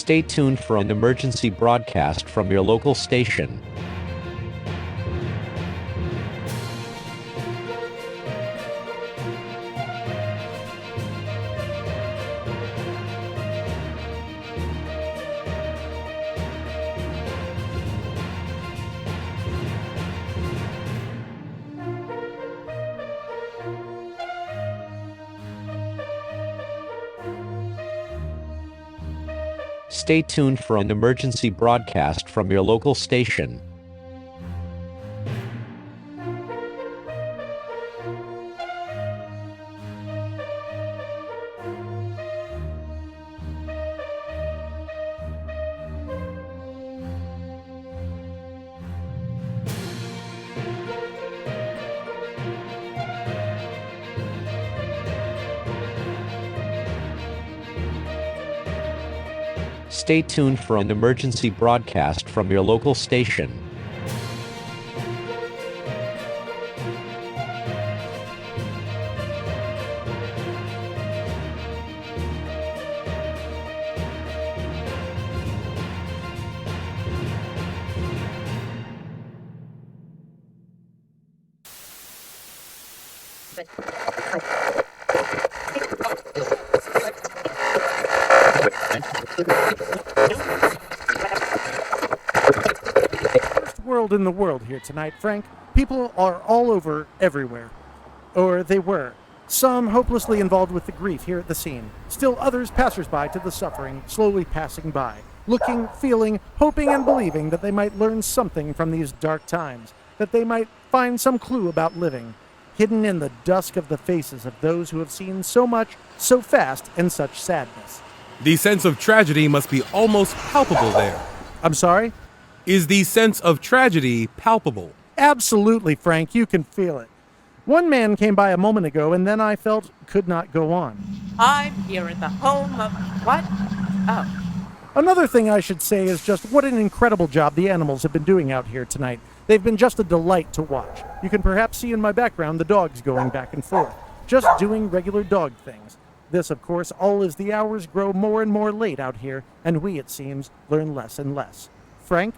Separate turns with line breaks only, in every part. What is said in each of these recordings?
Stay tuned for an emergency broadcast from your local station. Stay tuned for an emergency broadcast from your local station. Stay tuned for an emergency broadcast from your local station.
Worst world in the world here tonight, Frank. People are all over, everywhere. Or they were. Some hopelessly involved with the grief here at the scene. Still others passersby to the suffering, slowly passing by. Looking, feeling, hoping and believing that they might learn something from these dark times. That they might find some clue about living. Hidden in the dusk of the faces of those who have seen so much, so fast, and such sadness.
The sense of tragedy must be almost palpable there.
I'm sorry?
Is the sense of tragedy palpable?
Absolutely, Frank. You can feel it. One man came by a moment ago, and then I felt could not go on.
I'm here at the home of... What? Oh.
Another thing I should say is just what an incredible job the animals have been doing out here tonight. They've been just a delight to watch. You can perhaps see in my background the dogs going back and forth, just doing regular dog things. This, of course, all as the hours grow more and more late out here, and we, it seems, learn less and less. Frank?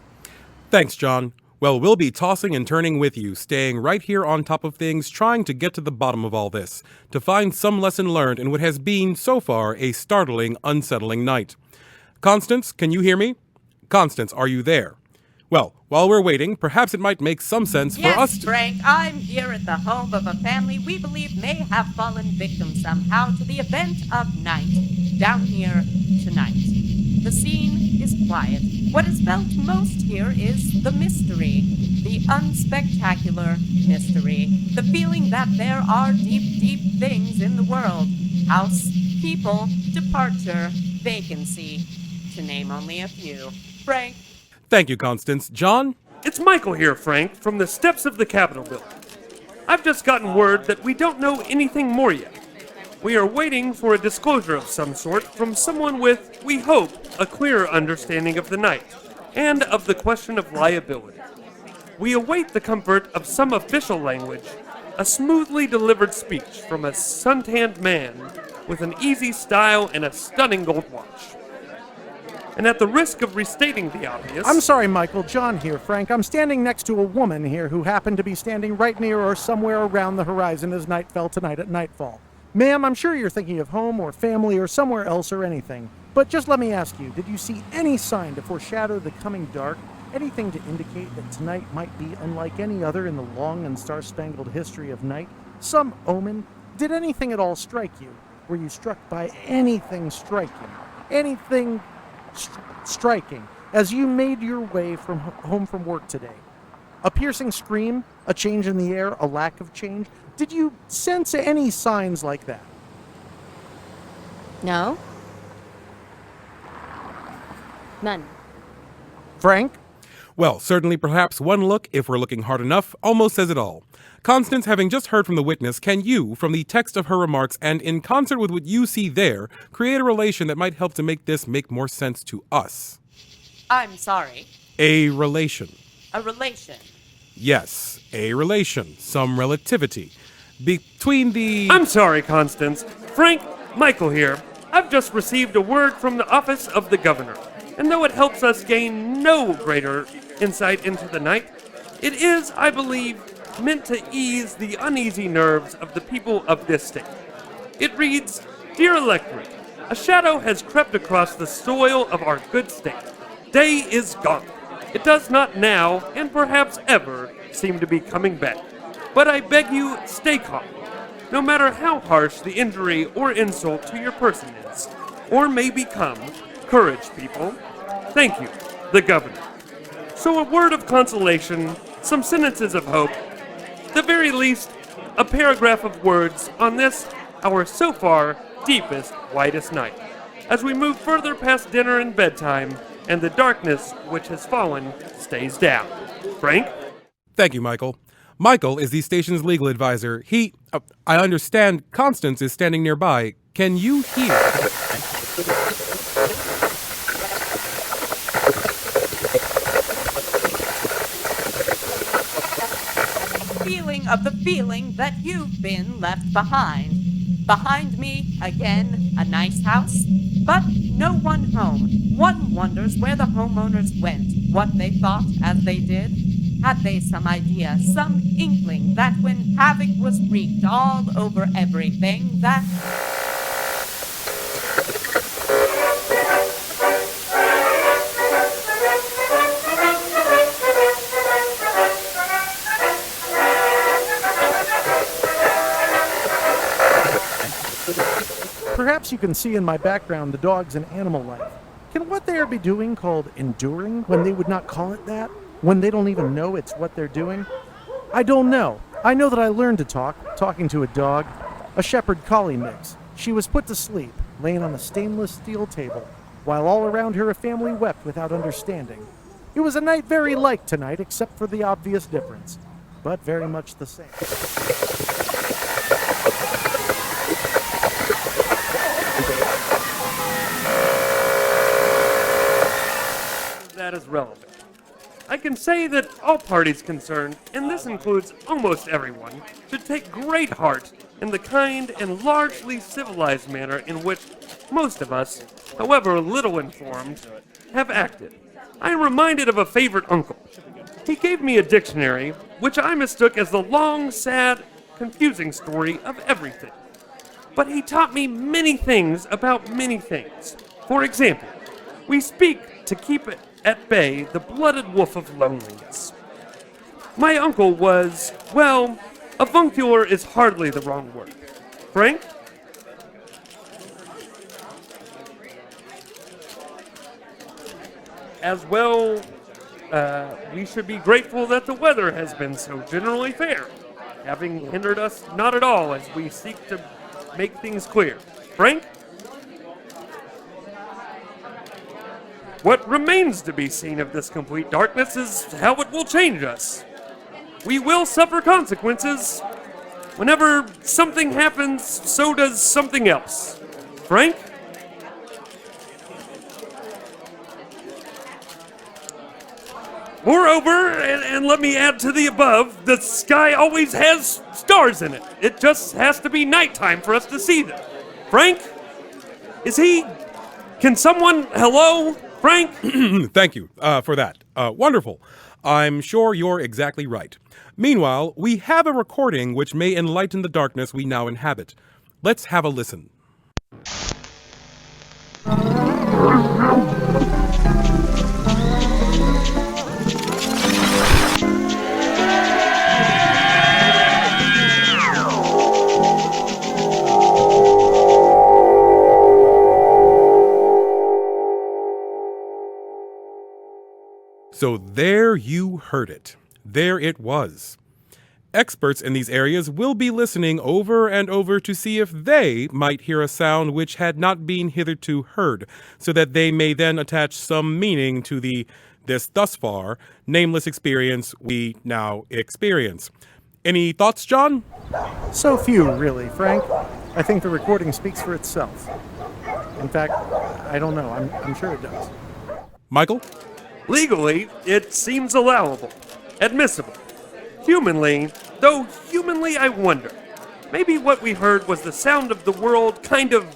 Thanks, John. Well, we'll be tossing and turning with you, staying right here on top of things, trying to get to the bottom of all this, to find some lesson learned in what has been, so far, a startling, unsettling night. Constance, can you hear me? Constance, are you there? Well, while we're waiting, perhaps it might make some sense for us
Yes, Frank, I'm here at the home of a family we believe may have fallen victim somehow to the event of night, down here tonight. The scene is quiet. What is felt most here is the mystery, the unspectacular mystery, the feeling that there are deep, deep things in the world. House, people, departure, vacancy, to name only a few. Frank?
Thank you, Constance. John?
It's Michael here, Frank, from the steps of the Capitol building. I've just gotten word that we don't know anything more yet. We are waiting for a disclosure of some sort from someone with, we hope, a clearer understanding of the night, and of the question of liability. We await the comfort of some official language, a smoothly delivered speech from a suntanned man with an easy style and a stunning gold watch. And at the risk of restating the obvious...
I'm sorry, Michael. John here, Frank. I'm standing next to a woman here who happened to be standing right near or somewhere around the horizon as night fell tonight at nightfall. Ma'am, I'm sure you're thinking of home or family or somewhere else or anything. But just let me ask you, did you see any sign to foreshadow the coming dark? Anything to indicate that tonight might be unlike any other in the long and star-spangled history of night? Some omen? Did anything at all strike you? Were you struck by anything striking? Anything striking as you made your way from home from work today? A piercing scream? A change in the air? A lack of change? Did you sense any signs like that?
No. None.
Frank?
Well, certainly perhaps one look, if we're looking hard enough, almost says it all. Constance, having just heard from the witness, can you, from the text of her remarks and in concert with what you see there, create a relation that might help to make this make more sense to us?
I'm sorry.
A relation.
A relation.
Yes, a relation. Some relativity. Between the...
I'm sorry, Constance. Frank, Michael here. I've just received a word from the office of the governor. and though it helps us gain no greater insight into the night, it is, I believe, meant to ease the uneasy nerves of the people of this state. It reads, Dear Electorate, a shadow has crept across the soil of our good state. Day is gone. It does not now, and perhaps ever, seem to be coming back. But I beg you, stay calm. No matter how harsh the injury or insult to your person is, or may become, courage, people. Thank you, the governor. So a word of consolation, some sentences of hope, the very least, a paragraph of words on this, our so far deepest, whitest night, as we move further past dinner and bedtime, and the darkness which has fallen stays down. Frank?
Thank you, Michael. Michael is the station's legal advisor. I understand Constance is standing nearby. Can you hear?
Feeling of the feeling that you've been left behind. Behind me, again, a nice house, but no one home. One wonders where the homeowners went, what they thought as they did. Had they some idea, some inkling that when havoc was wreaked all over everything, that...
Perhaps you can see in my background the dogs and animal life. Can what they are be doing called enduring when they would not call it that? When they don't even know it's what they're doing? I don't know. I know that I learned to talking to a dog, a shepherd collie mix. She was put to sleep, laying on a stainless steel table, while all around her a family wept without understanding. It was a night very like tonight, except for the obvious difference, but very much the same.
That is relevant. I can say that all parties concerned, and this includes almost everyone, should take great heart in the kind and largely civilized manner in which most of us, however little informed, have acted. I am reminded of a favorite uncle. He gave me a dictionary, which I mistook as the long, sad, confusing story of everything. But he taught me many things about many things. For example, we speak to keep at bay the blooded wolf of loneliness. My uncle was, well, avuncular is hardly the wrong word. Frank? As well, we should be grateful that the weather has been so generally fair, having hindered us not at all as we seek to make things clear. Frank? What remains to be seen of this complete darkness is how it will change us. We will suffer consequences. Whenever something happens, so does something else. Frank? Moreover, and let me add to the above, the sky always has stars in it. It just has to be nighttime for us to see them. Frank? Is he... Can someone... Hello? Frank?
Thank you for that. Wonderful. I'm sure you're exactly right. Meanwhile, we have a recording which may enlighten the darkness we now inhabit. Let's have a listen. So there you heard it. There it was. Experts in these areas will be listening over and over to see if they might hear a sound which had not been hitherto heard, so that they may then attach some meaning to this thus far nameless experience we now experience. Any thoughts, John?
So few, really, Frank. I think the recording speaks for itself. In fact, I don't know. I'm sure it does.
Michael?
Legally, it seems allowable, admissible. Humanly, I wonder. Maybe what we heard was the sound of the world kind of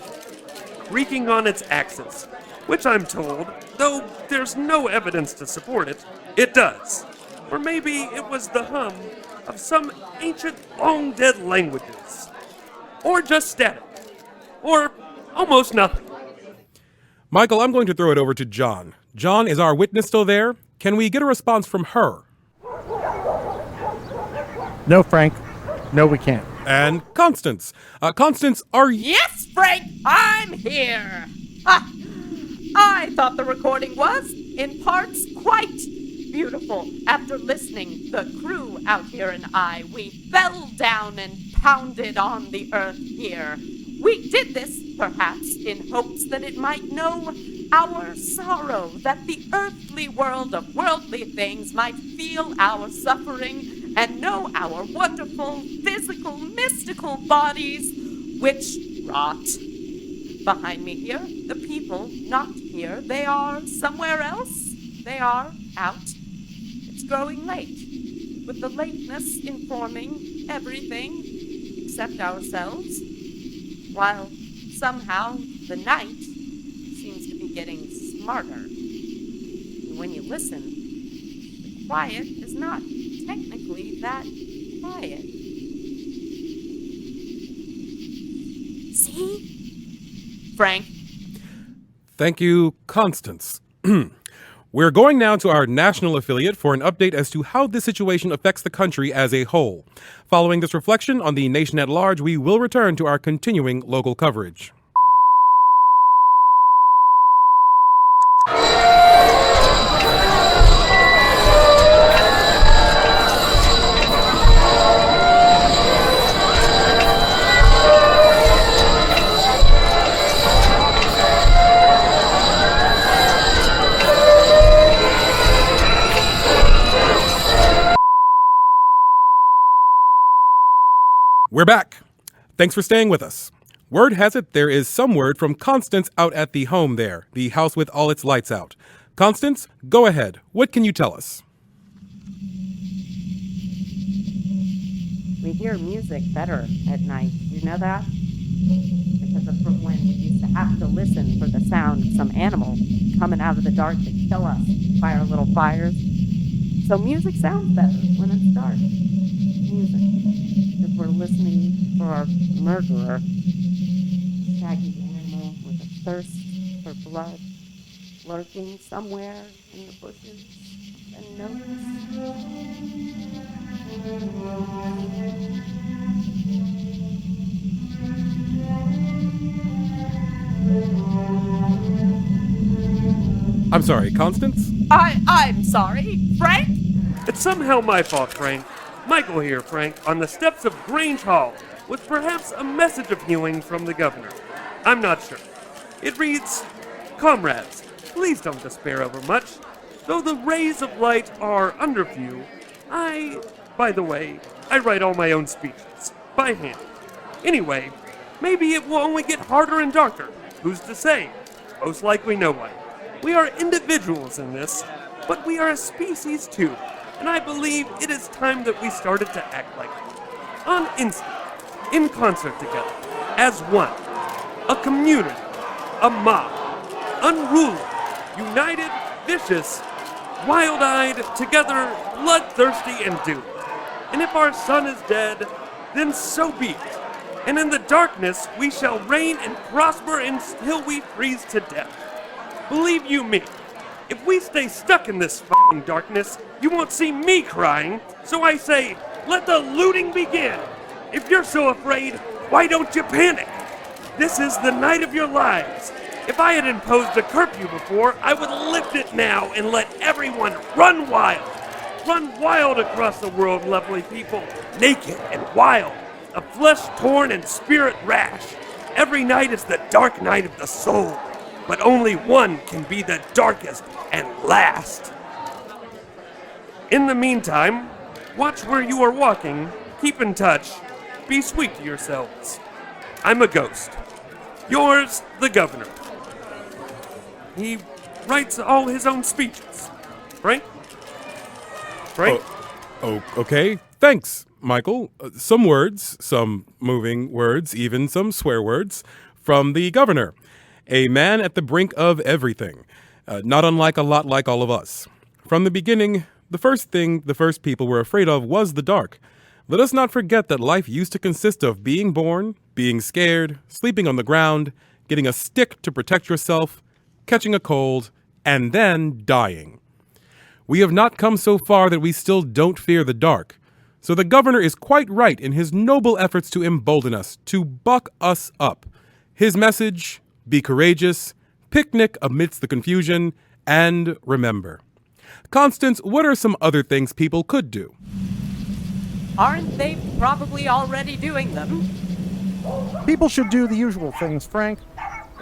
creaking on its axis, which I'm told though there's no evidence to support it, it does. Or maybe it was the hum of some ancient, long-dead languages. Or just static. Or almost nothing.
Michael, I'm going to throw it over to John. John, is our witness still there? Can we get a response from her?
No, Frank. No, we can't.
And Constance. Constance, are you...
Yes, Frank, I'm here. I thought the recording was, in parts, quite beautiful. After listening, the crew out here and we fell down and pounded on the earth here. We did this, perhaps, in hopes that it might know our sorrow, that the earthly world of worldly things might feel our suffering and know our wonderful, physical, mystical bodies, which rot. Behind me here, the people not here. They are somewhere else. They are out. It's growing late, with the lateness informing everything except ourselves, while somehow the night seems to be getting smarter. And when you listen, the quiet is not technically that quiet. See? Frank?
Thank you, Constance. We're going now to our national affiliate for an update as to how this situation affects the country as a whole. Following this reflection on the nation at large, we will return to our continuing local coverage. We're back. Thanks for staying with us. Word has it there is some word from Constance out at the home there, the house with all its lights out. Constance, go ahead. What can you tell us?
We hear music better at night. You know that? Because of when we used to have to listen for the sound of some animal coming out of the dark to kill us by our little fires. So music sounds better when it's dark. Music. Because we're listening for our murderer. Shaggy animal with a thirst for blood, lurking somewhere in the bushes and
I'm sorry, Constance?
I'm sorry, Frank?
It's somehow my fault, Frank. Michael here, Frank, on the steps of Grange Hall, with perhaps a message of healing from the governor. I'm not sure. It reads, "Comrades, please don't despair overmuch. Though the rays of light are under view, by the way, I write all my own speeches, by hand. Anyway, maybe it will only get harder and darker. Who's to say? Most likely no one. We are individuals in this, but we are a species too, and I believe it is time that we started to act like it. On instinct, in concert together, as one. A community, a mob, unruly, united, vicious, wild-eyed, together, bloodthirsty, and doomed. And if our sun is dead, then so be it. And in the darkness we shall reign and prosper until we freeze to death. Believe you me, if we stay stuck in this f***ing darkness, you won't see me crying. So I say, let the looting begin. If you're so afraid, why don't you panic? This is the night of your lives. If I had imposed a curfew before, I would lift it now and let everyone run wild. Run wild across the world, lovely people. Naked and wild. A flesh torn and spirit rash. Every night is the dark night of the soul. But only one can be the darkest and last. In the meantime, watch where you are walking. Keep in touch. Be sweet to yourselves. I'm a ghost. Yours, the governor. He writes all his own speeches. Frank? Frank?
Oh, okay. Thanks, Michael. Some words, some moving words, even some swear words from the governor. A man at the brink of everything. Not unlike a lot like all of us. From the beginning, the first thing the first people were afraid of was the dark. Let us not forget that life used to consist of being born, being scared, sleeping on the ground, getting a stick to protect yourself, catching a cold, and then dying. We have not come so far that we still don't fear the dark. So the governor is quite right in his noble efforts to embolden us, to buck us up. His message, be courageous, picnic amidst the confusion, and remember. Constance, what are some other things people could do?
Aren't they probably already doing them?
People should do the usual things, Frank.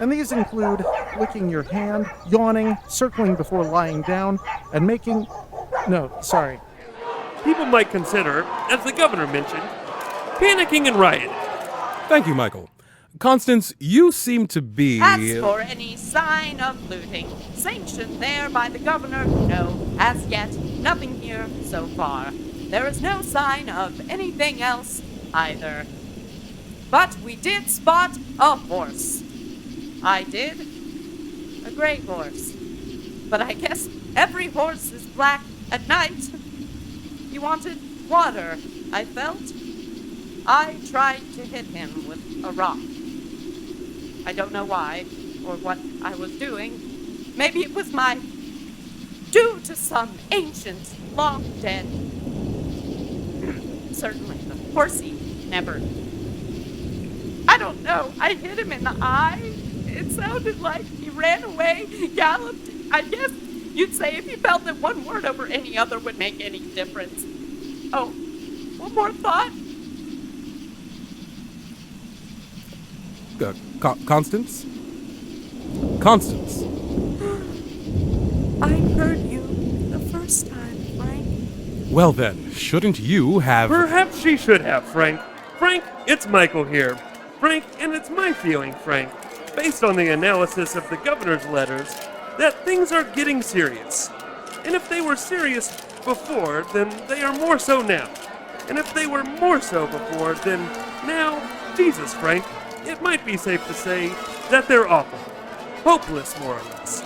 And these include licking your hand, yawning, circling before lying down, and making... No, sorry.
People might consider, as the governor mentioned, panicking and rioting.
Thank you, Michael. Constance, you seem to be...
As for any sign of looting, sanctioned there by the governor, no, as yet, nothing here so far. There is no sign of anything else either. But we did spot a horse. I did. A gray horse. But I guess every horse is black at night. He wanted water, I felt. I tried to hit him with a rock. I don't know why, or what I was doing. Maybe it was my... due to some ancient, long dead... Certainly the horsey never... I don't know, I hit him in the eye. It sounded like he ran away, galloped. I guess you'd say if he felt that one word over any other would make any difference. Oh, one more thought.
Constance? Constance.
I heard you the first time, Frank.
Well then, shouldn't you have...
Perhaps she should have, Frank. Frank, it's Michael here. Frank, and it's my feeling, Frank, based on the analysis of the governor's letters, that things are getting serious. And if they were serious before, then they are more so now. And if they were more so before, then now, Jesus, Frank, it might be safe to say that they're awful. Hopeless, more or less.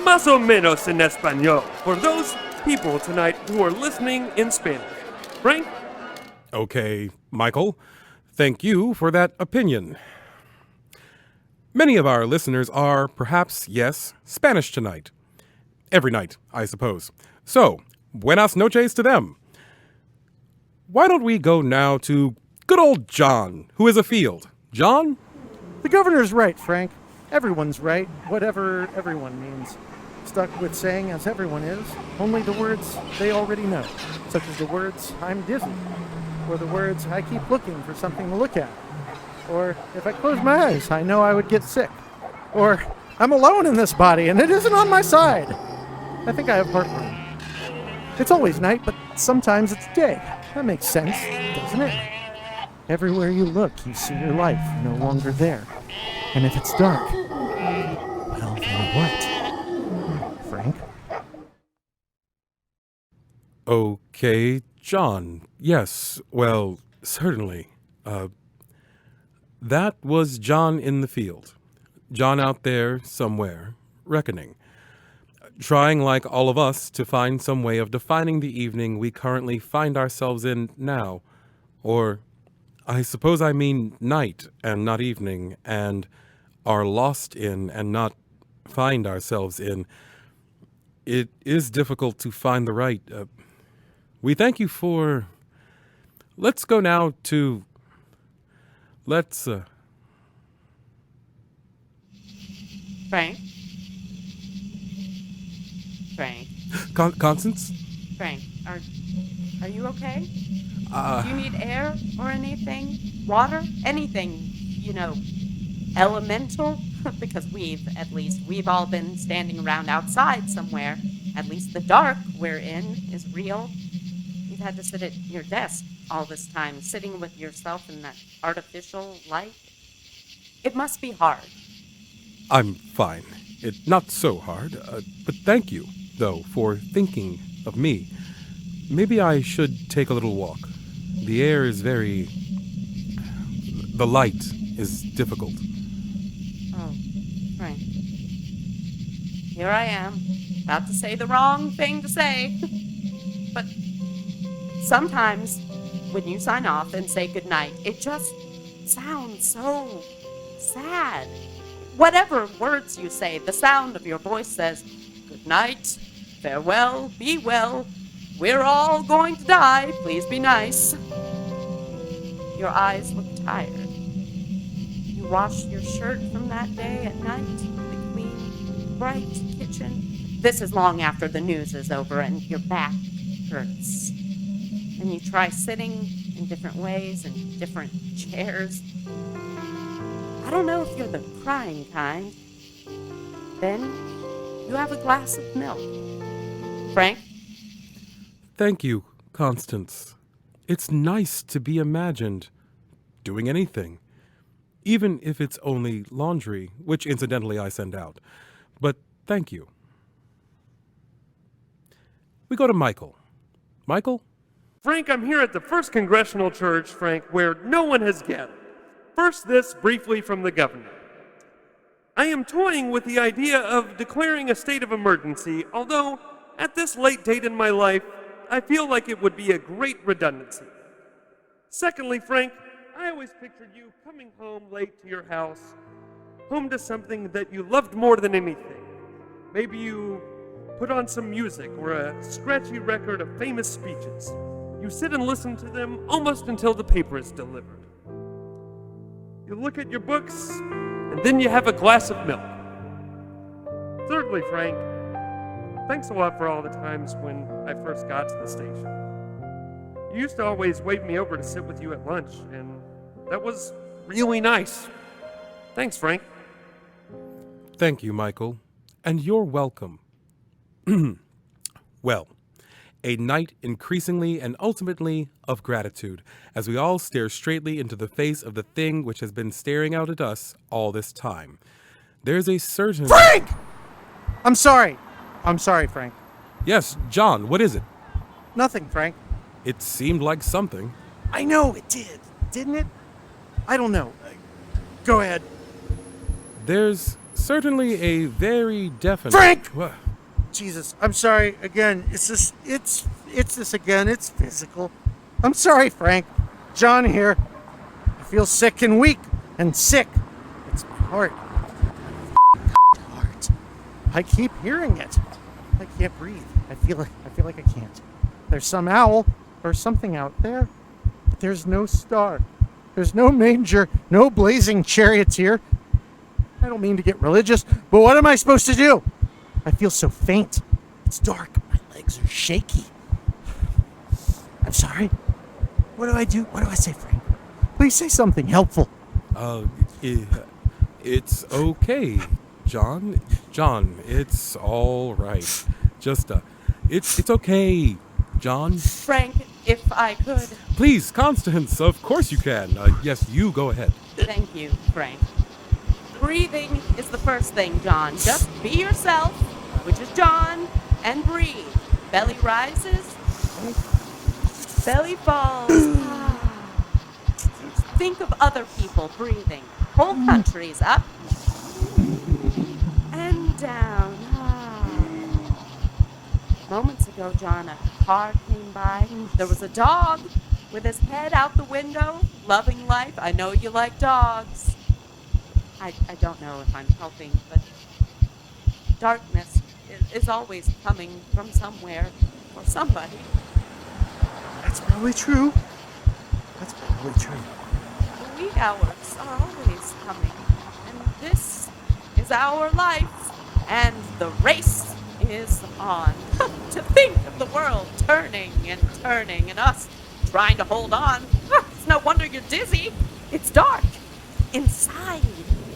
Más o menos en español, for those people tonight who are listening in Spanish. Frank?
Okay, Michael. Thank you for that opinion. Many of our listeners are, perhaps, yes, Spanish tonight. Every night, I suppose. So, buenas noches to them. Why don't we go now to good old John, who is afield. John?
The governor's right, Frank. Everyone's right, whatever everyone means. Stuck with saying as everyone is, only the words they already know, such as the words, I'm dizzy, or the words, I keep looking for something to look at, or if I close my eyes, I know I would get sick, or I'm alone in this body and it isn't on my side. I think I have heartburn. It's always night, but sometimes it's day. That makes sense, doesn't it? Everywhere you look, you see your life no longer there. And if it's dark, well, then what? Frank?
Okay, John. Yes, well, certainly. That was John in the field. John out there somewhere, reckoning. Trying, like all of us, to find some way of defining the evening we currently find ourselves in now. Or, I suppose I mean night and not evening, and are lost in and not find ourselves in. It is difficult to find the right. We thank you for... Let's go now to... Let's...
Frank? Frank?
Constance?
Frank, are you okay? Do you need air or anything? Water? Anything, elemental? Because we've all been standing around outside somewhere. At least the dark we're in is real. You've had to sit at your desk all this time, sitting with yourself in that artificial light. It must be hard.
I'm fine. It's not so hard. But thank you, though, for thinking of me. Maybe I should take a little walk. The air is very... The light is difficult.
Oh, right. here I am, about to say the wrong thing to say. But sometimes when you sign off and say goodnight, it just sounds so sad. Whatever words you say, the sound of your voice says, good night, farewell, be well, we're all going to die, please be nice. Your eyes look tired. You washed your shirt from that day at night in the clean, bright kitchen. This is long after the news is over and your back hurts. And you try sitting in different ways in different chairs. I don't know if you're the crying kind. Then you have a glass of milk. Frank?
Thank you, Constance. It's nice to be imagined doing anything, even if it's only laundry, which incidentally I send out. But thank you. We go to Michael. Michael?
Frank, I'm here at the First Congressional Church, Frank, where no one has gathered. First, this briefly from the governor. I am toying with the idea of declaring a state of emergency, although at this late date in my life, I feel like it would be a great redundancy. Secondly, Frank, I always pictured you coming home late to your house, home to something that you loved more than anything. Maybe you put on some music or a scratchy record of famous speeches. You sit and listen to them almost until the paper is delivered. You look at your books, and then you have a glass of milk. Thirdly, Frank, thanks a lot for all the times when I first got to the station. You used to always wave me over to sit with you at lunch, and that was really nice. Thanks, Frank.
Thank you, Michael. And you're welcome. Well, a night increasingly and ultimately of gratitude, as we all stare straightly into the face of the thing which has been staring out at us all this time. There's a certain...
Frank! I'm sorry, Frank.
Yes, John, what is it?
Nothing, Frank.
It seemed like something.
I know it did, didn't it? I don't know. Go ahead.
There's certainly a very definite...
Frank!
What?
Jesus, I'm sorry again. It's this again. It's physical. I'm sorry, Frank. John here. I feel sick and weak and sick. It's my heart. Heart. I keep hearing it. I can't breathe. I feel like I can't. There's some owl or something out there, but there's no star. There's no manger, no blazing charioteer. I don't mean to get religious, but what am I supposed to do? I feel so faint. It's dark. My legs are shaky. I'm sorry. What do I do? What do I say, Frank? Please say something helpful.
It's okay, John. John, it's all right. Just, it's okay, John.
Frank, if I could.
Please, Constance, of course you can. Yes, you go ahead.
Thank you, Frank. Breathing is the first thing, John. Just be yourself, which is John, and breathe. Belly rises, belly falls. Think of other people breathing. Whole countries up and down. Moments ago, John, a car came by. There was a dog with his head out the window, loving life. I know you like dogs. I don't know if I'm helping, but darkness is always coming from somewhere or somebody.
That's probably true. That's probably true.
The wee hours are always coming, and this is our life, and the race is on. To think of the world turning and us trying to hold on. It's no wonder you're dizzy. It's dark inside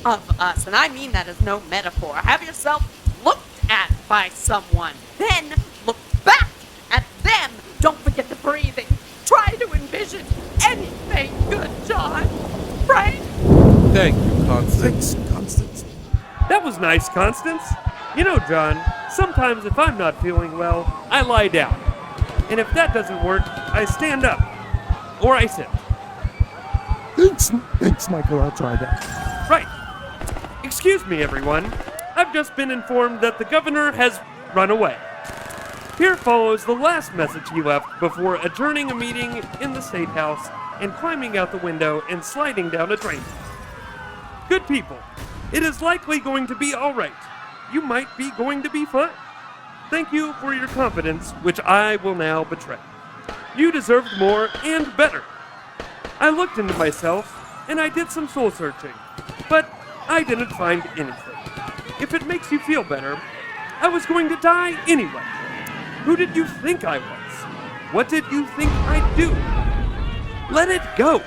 of us, and I mean that as no metaphor. Have yourself looked at by someone, then look back at them. Don't forget the breathing. Try to envision anything good, John. Right?
Thank you, Constance.
Thanks, Constance.
That was nice, Constance. You know, John, sometimes if I'm not feeling well, I lie down. And if that doesn't work, I stand up. Or I sit.
Thanks, Michael. I'll try that.
Right. Excuse me, everyone. I've just been informed that the governor has run away. Here follows the last message he left before adjourning a meeting in the State House and climbing out the window and sliding down a drain. Good people, it is likely going to be all right. You might be going to be fine. Thank you for your confidence, which I will now betray. You deserved more and better. I looked into myself, and I did some soul searching, but I didn't find anything. If it makes you feel better, I was going to die anyway. Who did you think I was? What did you think I'd do? Let it go.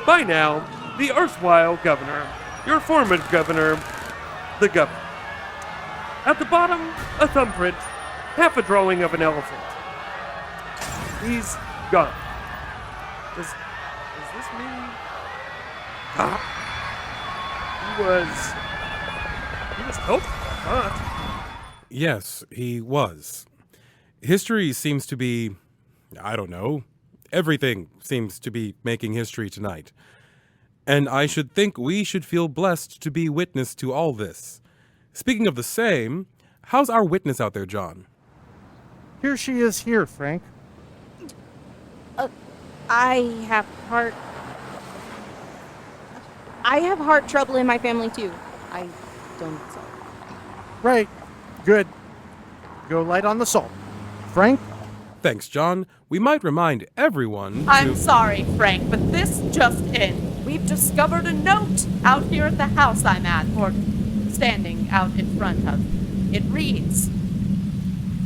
By now, the erstwhile governor, your former governor, the governor. At the bottom, a thumbprint, half a drawing of an elephant. He's gone. Does this mean... He was helpful, I thought.
Yes, he was. History seems to be, I don't know, everything seems to be making history tonight. And I should think we should feel blessed to be witness to all this. Speaking of the same, how's our witness out there, John?
Here she is here, Frank.
I have heart trouble in my family too. I don't so.
Right. Good. Go light on the salt. Frank?
Thanks, John. We might remind everyone
I'm
to...
sorry, Frank, but this just in. We've discovered a note out here at the house I'm at, or standing out in front of. It reads,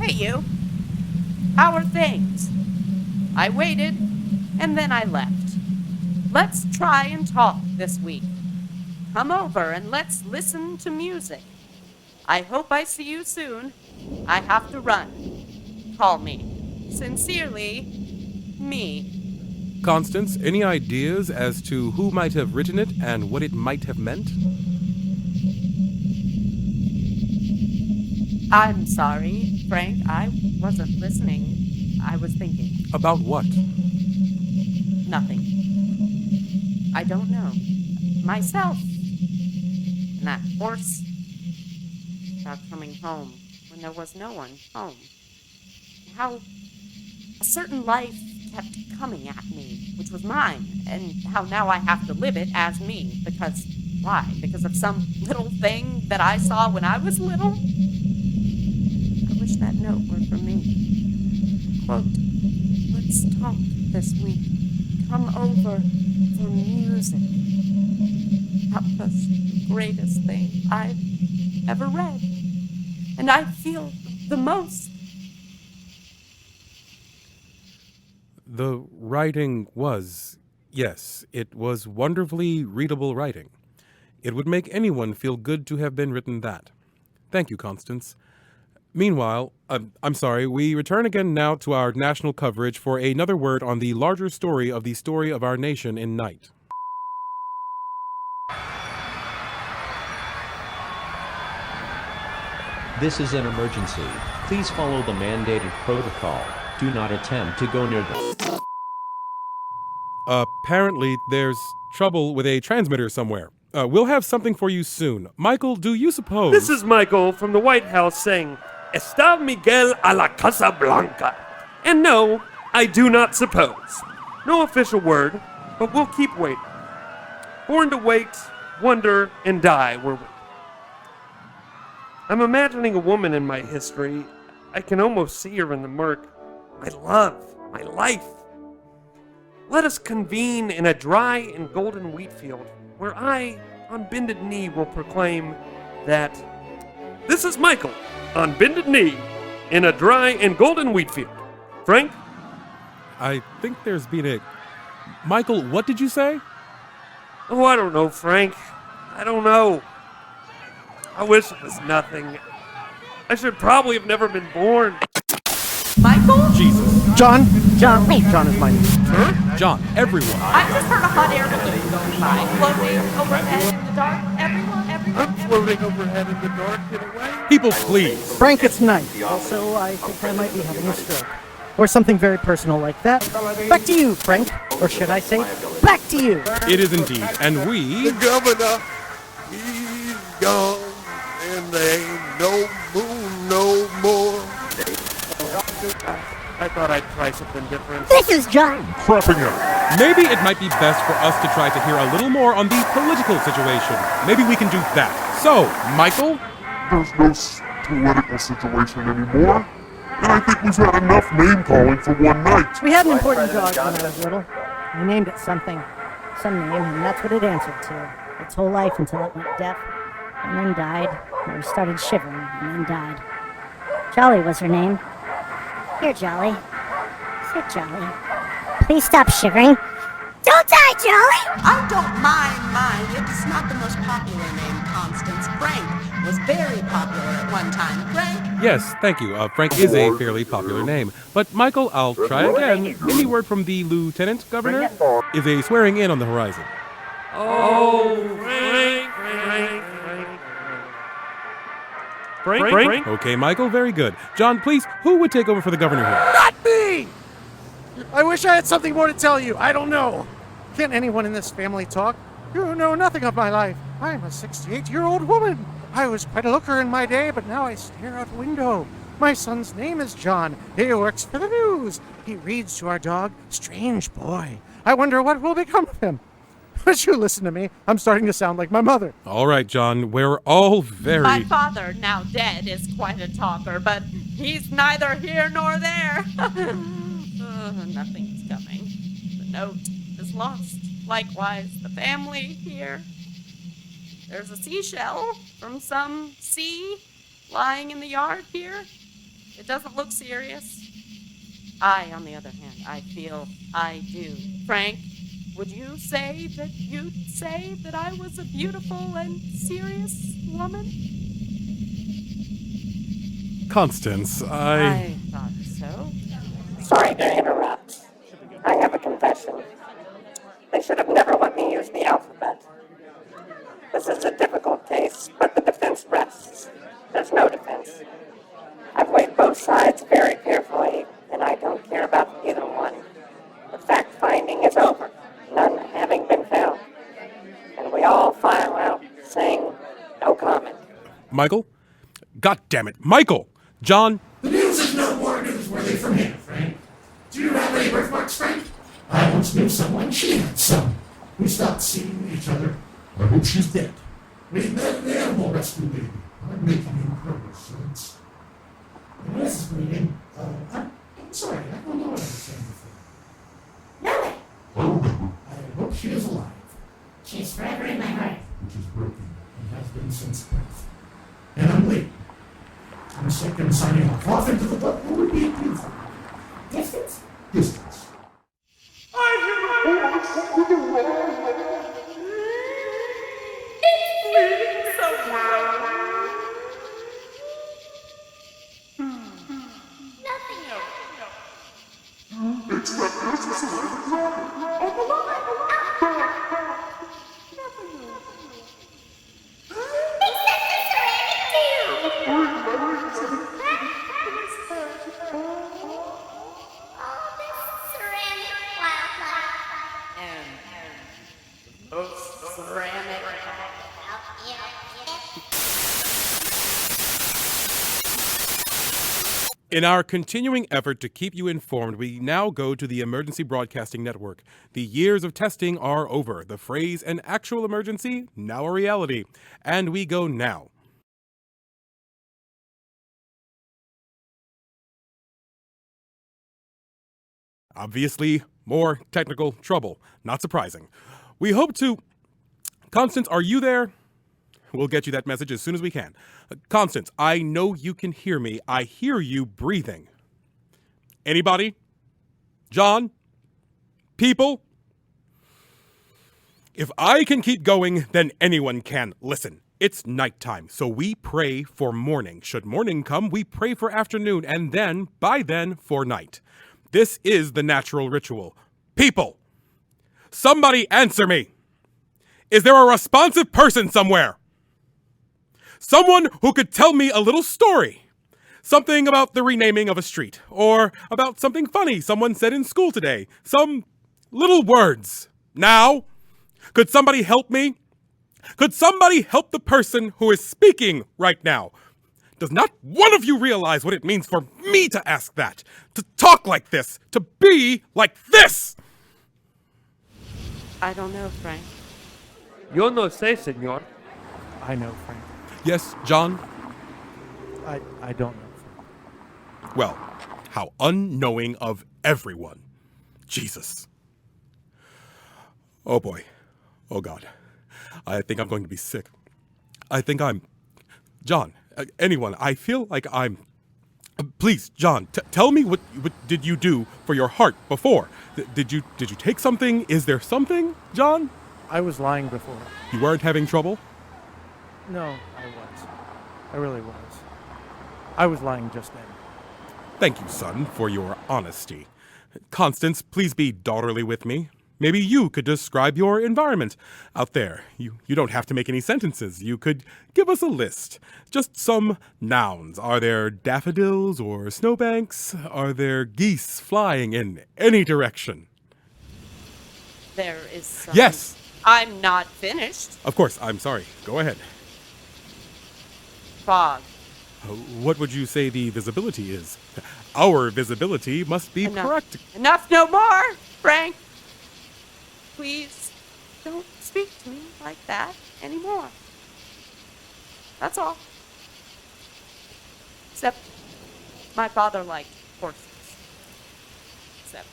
"Hey, you. How are things? I waited, and then I left. Let's try and talk this week. Come over and let's listen to music. I hope I see you soon. I have to run. Call me. Sincerely, me."
Constance, any ideas as to who might have written it and what it might have meant?
I'm sorry, Frank. I wasn't listening. I was thinking.
About what?
Nothing. I don't know. Myself. And that horse. About coming home when there was no one home. How a certain life kept coming at me, which was mine, and how now I have to live it as me. Because, why? Because of some little thing that I saw when I was little? I wish that note were for me. Quote, "Let's talk this week. Come over for music." That was the greatest thing I've ever read. And I feel the most.
The writing was, yes, it was wonderfully readable writing. It would make anyone feel good to have been written that. Thank you, Constance. Meanwhile, I'm sorry, we return again now to our national coverage for another word on the larger story of our nation in night.
This is an emergency. Please follow the mandated protocol. Do not attempt to go near them.
Apparently, there's trouble with a transmitter somewhere. We'll have something for you soon. Michael, do you suppose...
This is Michael from the White House saying, "Está Miguel a la Casa Blanca." And no, I do not suppose. No official word, but we'll keep waiting. Born to wait, wonder, and die, we're waiting. I'm imagining a woman in my history. I can almost see her in the murk. My love, my life. Let us convene in a dry and golden wheat field, where I, on bended knee, will proclaim that this is Michael, on bended knee, in a dry and golden wheat field. Frank?
I think there's been a... Michael, what did you say?
Oh, I don't know, Frank. I don't know. I wish it was nothing. I should probably have never been born.
Michael?
Jesus.
John is my name.
John, everyone.
I just heard a hot air balloon going by, floating overhead in the dark. Everyone.
I'm floating overhead in the dark in a way.
People, please.
Frank, it's night. Also, I think I might be having a stroke. Or something very personal like that. Back to you, Frank. Or should I say, back to you.
It is indeed. And we...
The governor, he's gone, and there ain't no moon no more. I thought I'd try something different.
This is John.
Crapping out.
Maybe it might be best for us to try to hear a little more on the political situation. Maybe we can do that. So, Michael?
There's no political situation anymore. And I think we've had enough name calling for one night.
We had an important dog when I was little. We named it something, some name, and that's what it answered to. Its whole life until it went deaf, and then died, or started shivering, and then died. Jolly was her name. Here, Jolly. Sit, Jolly. Please stop shivering. Don't die, Jolly!
I don't mind. It's not the most popular name, Constance. Frank was very popular at one time. Frank?
Yes, thank you. Frank is a fairly popular name. But Michael, I'll try again. Any word from the Lieutenant Governor? Is a swearing in on the horizon?
Frank?
Okay, Michael, very good. John, please, who would take over for the governor here?
Not me! I wish I had something more to tell you. I don't know. Can't anyone in this family talk? You know nothing of my life. I'm a 68-year-old woman. I was quite a looker in my day, but now I stare out window. My son's name is John. He works for the news. He reads to our dog, Strange Boy. I wonder what will become of him. Would you listen to me? I'm starting to sound like my mother.
All right, John, we're all very...
My father, now dead, is quite a talker, but he's neither here nor there. Nothing's coming. The note is lost. Likewise, the family here. There's a seashell from some sea lying in the yard here. It doesn't look serious. I, on the other hand, I feel I do. Frank, would you say that I was a beautiful and serious woman?
Constance,
I thought so.
Sorry to interrupt. I have a confession. They should have never let me use the alphabet. This is a difficult case, but the defense rests. There's no defense. I've weighed both sides very carefully, and I don't care about either one. The fact-finding is over, none having been found. And we all file out saying no comment.
Michael? God damn it, Michael! John?
The news is no more newsworthy from here, Frank. Do you have any birthmarks, Frank? I once knew someone, she had some. We stopped seeing each other. I hope she's dead. We met an animal rescue baby. I'm making incredible sense. And this is reading. I'm sorry, I don't know what I was saying before.
No,
I hope she is alive.
she's forever in my heart.
Which is broken and has been since birth. And I'm late. I'm sick and signing off into the book. What would be beautiful?
Distance?
Distance.
In our continuing effort to keep you informed, we now go to the Emergency Broadcasting Network. The years of testing are over. The phrase "an actual emergency" now a reality. And we go now. Obviously, more technical trouble. Not surprising. We hope to... Constance, are you there? We'll get you that message as soon as we can. Constance, I know you can hear me. I hear you breathing. Anybody? John? People? If I can keep going, then anyone can. Listen, it's nighttime, so we pray for morning. Should morning come, we pray for afternoon, and then, by then, for night. This is the natural ritual. People! Somebody answer me! Is there a responsive person somewhere? Someone who could tell me a little story. Something about the renaming of a street, or about something funny someone said in school today. Some little words. Now, could somebody help me? Could somebody help the person who is speaking right now? Does not one of you realize what it means for me to ask that? To talk like this? To be like this?
I don't know, Frank.
Yo no sé, señor.
I know, Frank.
Yes, John?
I don't know, Frank.
Well, how unknowing of everyone. Jesus. Oh boy. Oh God. I think I'm going to be sick. I think I'm... John, anyone, I feel like I'm... Please, John, tell me what did you do for your heart before? Did you take something? Is there something, John?
I was lying before.
You weren't having trouble?
No, I was. I really was. I was lying just then.
Thank you, son, for your honesty. Constance, please be daughterly with me. Maybe you could describe your environment out there. You don't have to make any sentences. You could give us a list. Just some nouns. Are there daffodils or snowbanks? Are there geese flying in any direction?
There is some...
Yes!
I'm not finished.
Of course, I'm sorry. Go ahead.
Fog.
What would you say the visibility is? Our visibility must be correct.
Enough no more, Frank. Please, don't speak to me like that anymore. That's all. Except my father liked horses. Except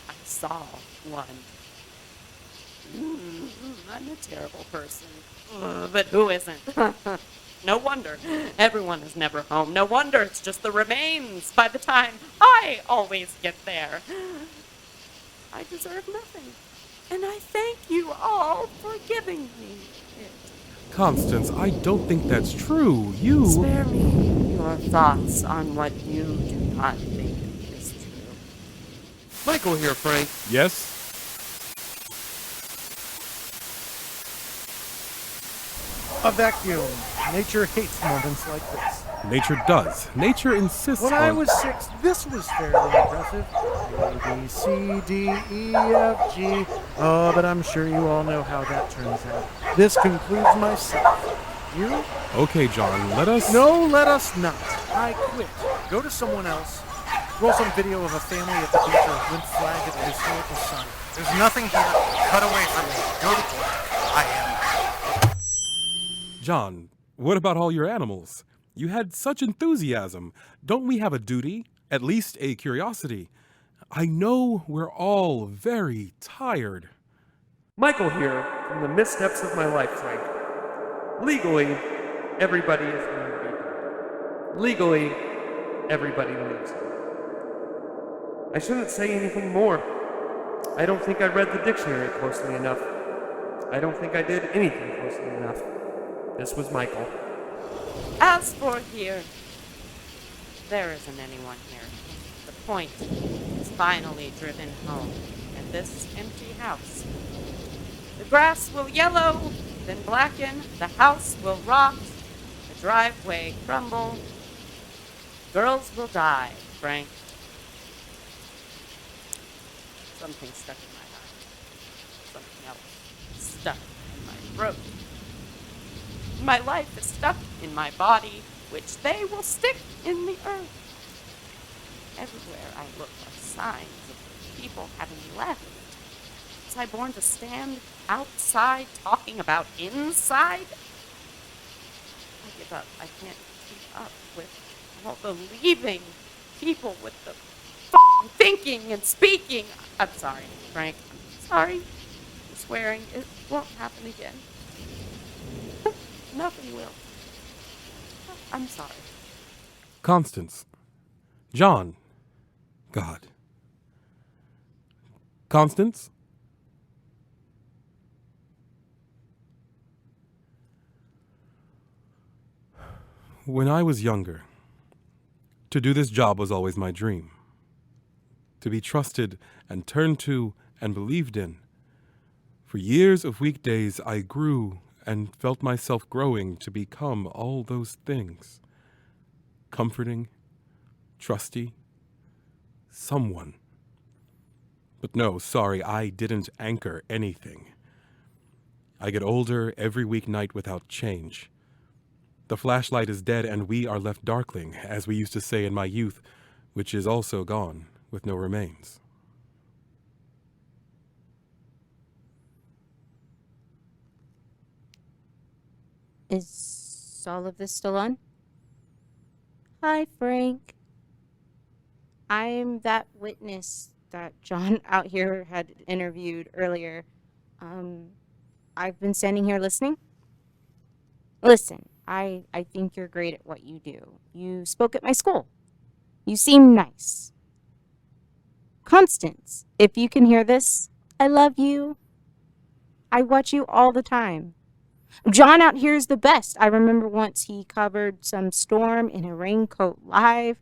I saw one. I'm a terrible person. But who isn't? No wonder. Everyone is never home. No wonder it's just the remains by the time I always get there. I deserve nothing. And I thank you all for giving me it.
Constance, I don't think that's true. You...
Spare me your thoughts on what you do not think is true.
Michael here, Frank.
Yes?
A vacuum. Nature hates moments like this.
Nature does. Nature insists
When
on...
I was 6, this was fairly impressive. A, B, C, D, E, F, G. Oh, but I'm sure you all know how that turns out. This concludes my set. You?
Okay, John, let us...
No, let us not. I quit. Go to someone else. Roll some video of a family at the beach or a limp flag at the historical site. There's nothing here. Cut away from me. Go to court. I am.
John, what about all your animals? You had such enthusiasm. Don't we have a duty? At least a curiosity. I know we're all very tired.
Michael here from the missteps of my life, Frank. Legally, everybody is married. Legally, everybody leaves. I shouldn't say anything more. I don't think I read the dictionary closely enough. I don't think I did anything closely enough. This was Michael.
As for here, there isn't anyone here. The point is finally driven home at this empty house. The grass will yellow, then blacken, the house will rot, the driveway crumble. Girls will die, Frank. Something stuck in my eye. Something else stuck in my throat. My life is stuck in my body, which they will stick in the earth. Everywhere I look are signs of people having left. Was I born to stand outside talking about inside? I give up. I can't keep up with all the leaving people with the thinking and speaking. I'm sorry, Frank. I'm sorry. I'm swearing it won't happen again. Nothing will. I'm sorry.
Constance. John. God. Constance? When I was younger, to do this job was always my dream. To be trusted and turned to and believed in. For years of weekdays, I grew and felt myself growing to become all those things. Comforting, trusty, someone. But no, sorry, I didn't anchor anything. I get older every weeknight without change. The flashlight is dead and we are left darkling, as we used to say in my youth, which is also gone with no remains.
Is all of this still on? Hi, Frank. I'm that witness that John out here had interviewed earlier. I've been standing here listening. Listen, I think you're great at what you do. You spoke at my school. You seem nice. Constance, if you can hear this, I love you. I watch you all the time. John out here is the best. I remember once he covered some storm in a raincoat live,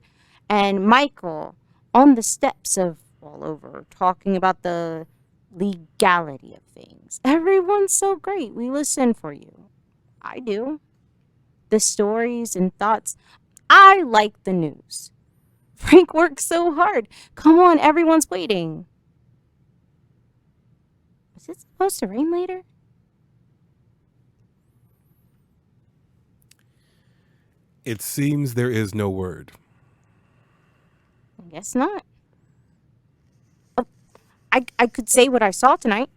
and Michael on the steps of all over talking about the legality of things. Everyone's so great. We listen for you. I do. The stories and thoughts. I like the news. Frank works so hard. Come on, everyone's waiting. Is it supposed to rain later?
It seems there is no word.
I guess not. Oh, I could say what I saw tonight.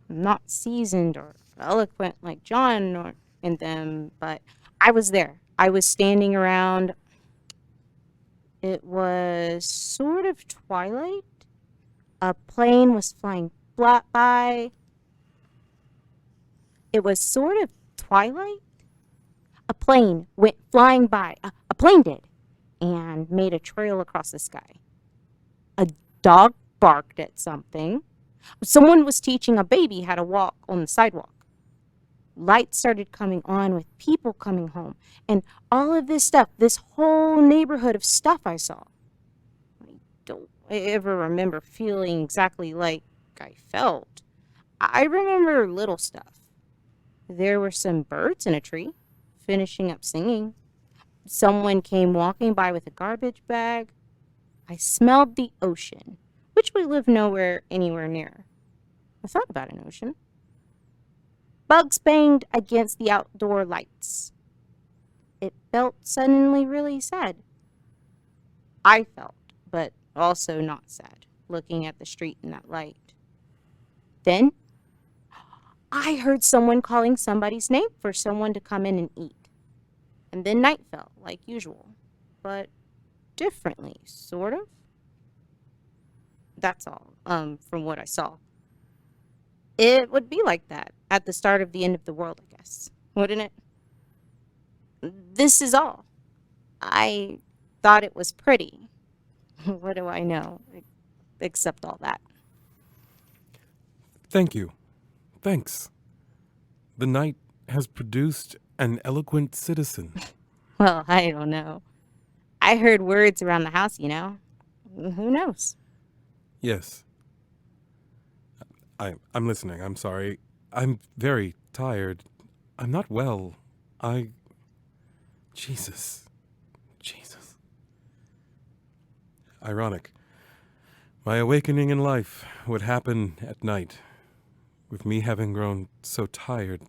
I'm not seasoned or eloquent like John or in them, but I was there. I was standing around. It was sort of twilight. A plane was flying flat by. It was sort of twilight. A plane went flying by. A plane did. And made a trail across the sky. A dog barked at something. Someone was teaching a baby how to walk on the sidewalk. Lights started coming on with people coming home. And all of this stuff, this whole neighborhood of stuff I saw. I don't ever remember feeling exactly like I felt. I remember little stuff. There were some birds in a tree, finishing up singing. Someone came walking by with a garbage bag. I smelled the ocean, which we live anywhere near. I thought about an ocean. Bugs banged against the outdoor lights. It felt suddenly really sad. I felt, but also not sad, looking at the street in that light. Then, I heard someone calling somebody's name for someone to come in and eat. And then night fell, like usual, but differently, sort of. That's all, from what I saw. It would be like that at the start of the end of the world, I guess, wouldn't it? This is all. I thought it was pretty. What do I know, except all that?
Thank you. Thanks. The night has produced an eloquent citizen.
Well, I don't know. I heard words around the house, you know. Who knows?
Yes. I'm listening. I'm sorry. I'm very tired. I'm not well. Jesus. Ironic. My awakening in life would happen at night, with me having grown so tired,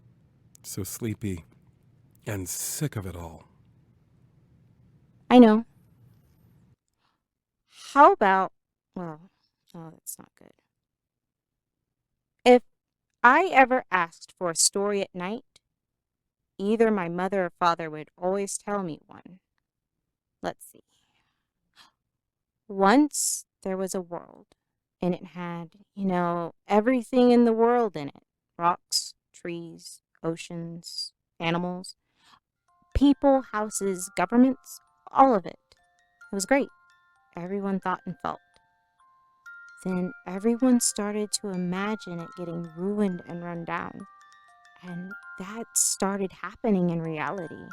so sleepy, and sick of it all.
I know. How about, well, oh, that's not good. If I ever asked for a story at night, either my mother or father would always tell me one. Let's see. Once there was a world, and it had, everything in the world in it. Rocks, trees, oceans, animals, people, houses, governments, all of it. It was great. Everyone thought and felt. Then everyone started to imagine it getting ruined and run down. And that started happening in reality.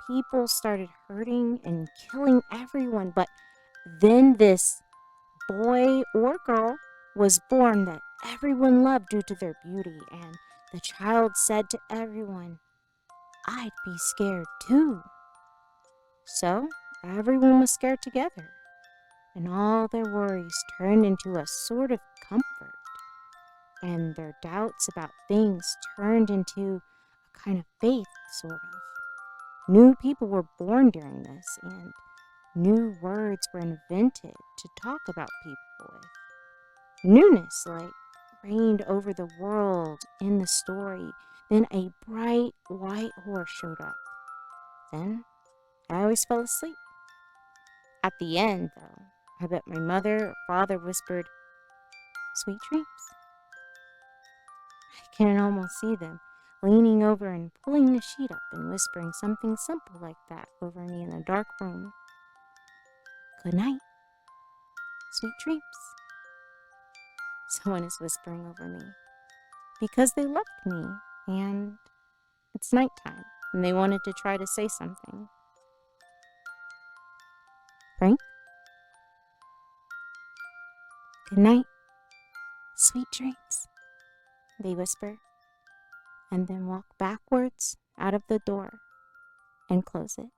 People started hurting and killing everyone, but then this boy or girl was born that everyone loved due to their beauty, and the child said to everyone, "I'd be scared too." So everyone was scared together, and all their worries turned into a sort of comfort. and their doubts about things turned into a kind of faith, sort of. New people were born during this, and new words were invented to talk about people with. Newness, like, reigned over the world in the story. Then a bright white horse showed up. Then I always fell asleep. At the end, though, I bet my mother or father whispered, "Sweet dreams." I can almost see them leaning over and pulling the sheet up and whispering something simple like that over me in a dark room. "Good night. Sweet dreams." Someone is whispering over me because they loved me, and it's nighttime and they wanted to try to say something. "Frank? Good night. Sweet dreams," they whisper, and then walk backwards out of the door and close it.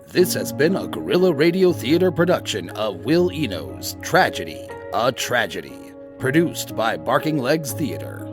This has been a Guerrilla Radio Theater production of Will Eno's Tragedy, a Tragedy, produced by Barking Legs Theater.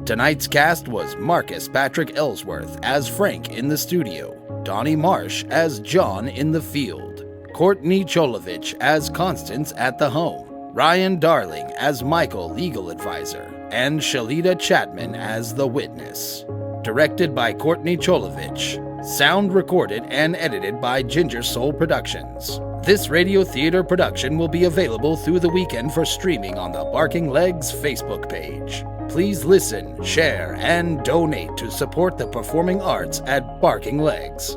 Tonight's cast was Marcus Patrick Ellsworth as Frank in the studio, Donnie Marsh as John in the field, Courtney Cholovich as Constance at the home, Ryan Darling as Michael, legal advisor, and Shalita Chapman as the witness. Directed by Courtney Cholovich. Sound recorded and edited by Ginger Soul Productions. This radio theater production will be available through the weekend for streaming on the Barking Legs Facebook page. Please listen, share, and donate to support the performing arts at Barking Legs.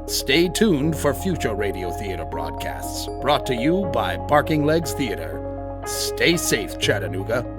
Stay tuned for future radio theater broadcasts brought to you by Barking Legs Theater. Stay safe, Chattanooga.